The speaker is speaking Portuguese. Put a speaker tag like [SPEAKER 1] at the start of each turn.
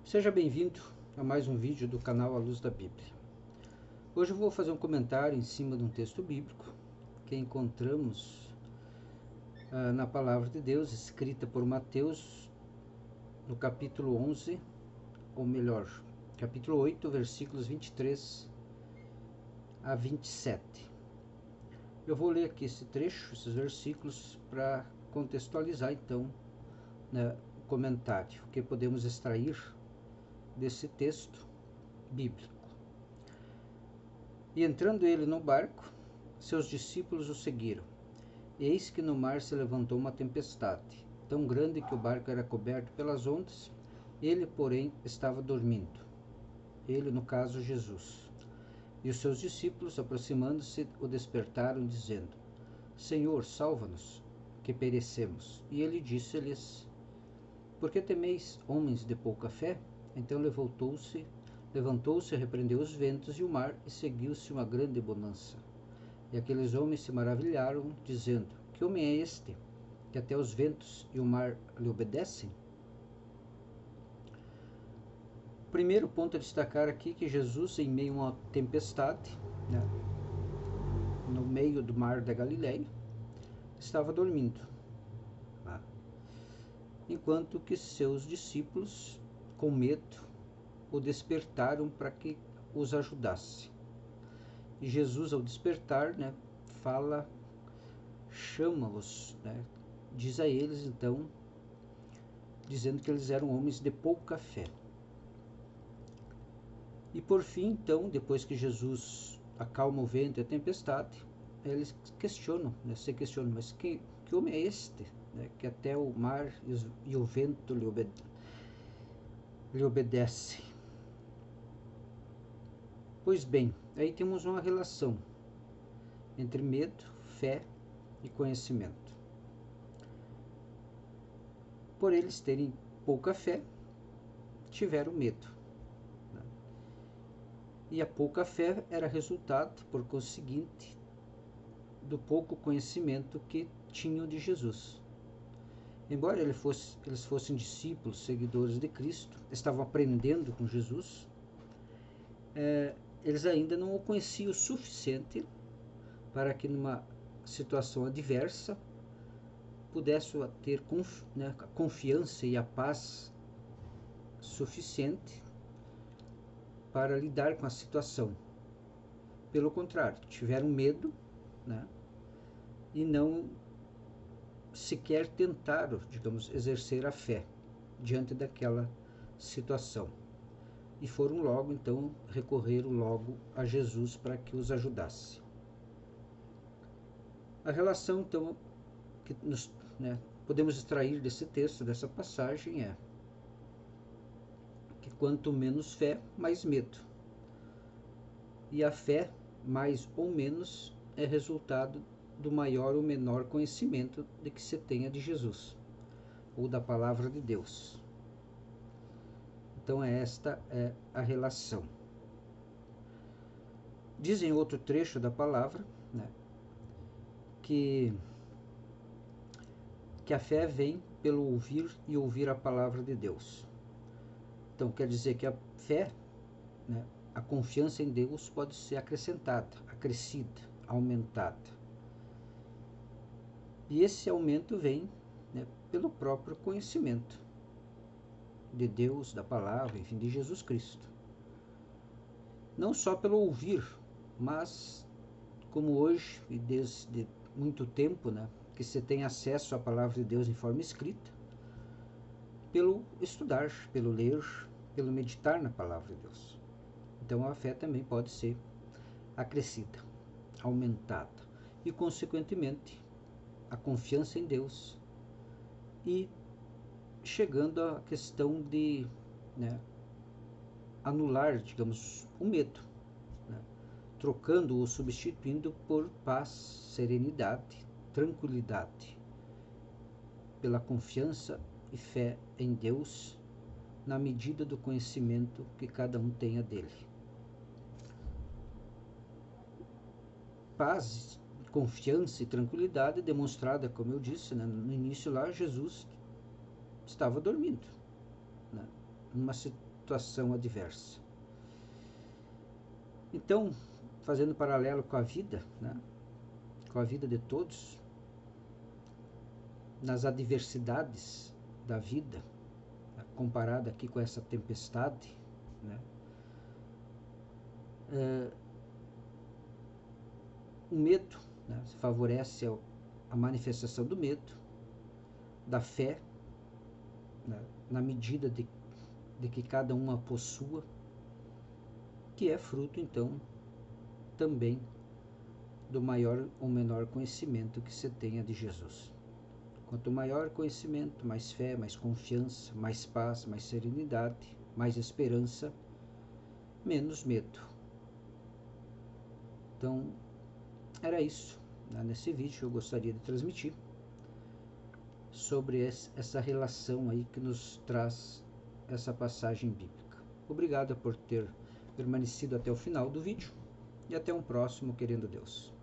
[SPEAKER 1] Seja bem-vindo a mais um vídeo do canal A Luz da Bíblia. Hoje eu vou fazer um comentário em cima de um texto bíblico que encontramos na Palavra de Deus, escrita por Mateus, no capítulo 11, ou melhor, capítulo 8, versículos 23 a 27. Eu vou ler aqui esse trecho, esses versículos, para contextualizar então o comentário, que podemos extrair desse texto bíblico. E entrando ele no barco, seus discípulos o seguiram. Eis que no mar se levantou uma tempestade, tão grande que o barco era coberto pelas ondas, ele, porém, estava dormindo. Ele, no caso, Jesus. E os seus discípulos, aproximando-se, o despertaram, dizendo: Senhor, salva-nos, que perecemos. E ele disse-lhes: Por que temeis, homens de pouca fé? Então levantou-se, repreendeu os ventos e o mar, e seguiu-se uma grande bonança. E aqueles homens se maravilharam, dizendo: Que homem é este, que até os ventos e o mar lhe obedecem? Primeiro ponto a destacar aqui que Jesus, em meio a uma tempestade, no meio do mar da Galileia, estava dormindo, enquanto que seus discípulos, com medo, o despertaram para que os ajudasse. E Jesus, ao despertar, chama-os, diz a eles, então, dizendo que eles eram homens de pouca fé. E por fim, então, depois que Jesus acalma o vento e a tempestade, eles se questionam, mas que homem é este, que até o mar e o vento lhe obedecem? Pois bem, aí temos uma relação entre medo, fé e conhecimento. Por eles terem pouca fé, tiveram medo. E a pouca fé era resultado, por conseguinte, do pouco conhecimento que tinham de Jesus. Embora eles fossem discípulos, seguidores de Cristo, estavam aprendendo com Jesus, eles ainda não o conheciam o suficiente para que numa situação adversa pudessem ter a confiança e a paz suficiente para lidar com a situação. Pelo contrário, tiveram medo, e não sequer tentaram, exercer a fé diante daquela situação. E foram logo, então, recorreram logo a Jesus para que os ajudasse. A relação, então, que nós podemos extrair desse texto, dessa passagem, é que quanto menos fé, mais medo. E a fé, mais ou menos, é resultado do maior ou menor conhecimento de que se tenha de Jesus, ou da palavra de Deus. Então esta é a relação. Diz em outro trecho da palavra, que a fé vem pelo ouvir e ouvir a palavra de Deus. Então quer dizer que a fé, a confiança em Deus pode ser acrescentada, acrescida, aumentada. E esse aumento vem pelo próprio conhecimento de Deus, da palavra, enfim, de Jesus Cristo. Não só pelo ouvir, mas como hoje e desde muito tempo, que se tem acesso à palavra de Deus em forma escrita, pelo estudar, pelo ler, pelo meditar na palavra de Deus. Então a fé também pode ser acrescida, aumentada e, consequentemente, a confiança em Deus, e chegando à questão de anular, o medo, trocando ou substituindo por paz, serenidade, tranquilidade, pela confiança e fé em Deus, na medida do conhecimento que cada um tenha dele. Paz, confiança e tranquilidade demonstrada, como eu disse, no início lá, Jesus estava dormindo, numa situação adversa. Então, fazendo paralelo com a vida, né? Com a vida de todos, nas adversidades da vida, né? Comparada aqui com essa tempestade, né? O medo, né? Favorece a manifestação do medo, da fé, né? Na medida de que cada um a possua, que é fruto, então, também do maior ou menor conhecimento que se tenha de Jesus. Quanto maior conhecimento, mais fé, mais confiança, mais paz, mais serenidade, mais esperança, menos medo. Então, era isso, né? Nesse vídeo eu gostaria de transmitir sobre essa relação aí que nos traz essa passagem bíblica. Obrigado por ter permanecido até o final do vídeo e até um próximo, querendo Deus.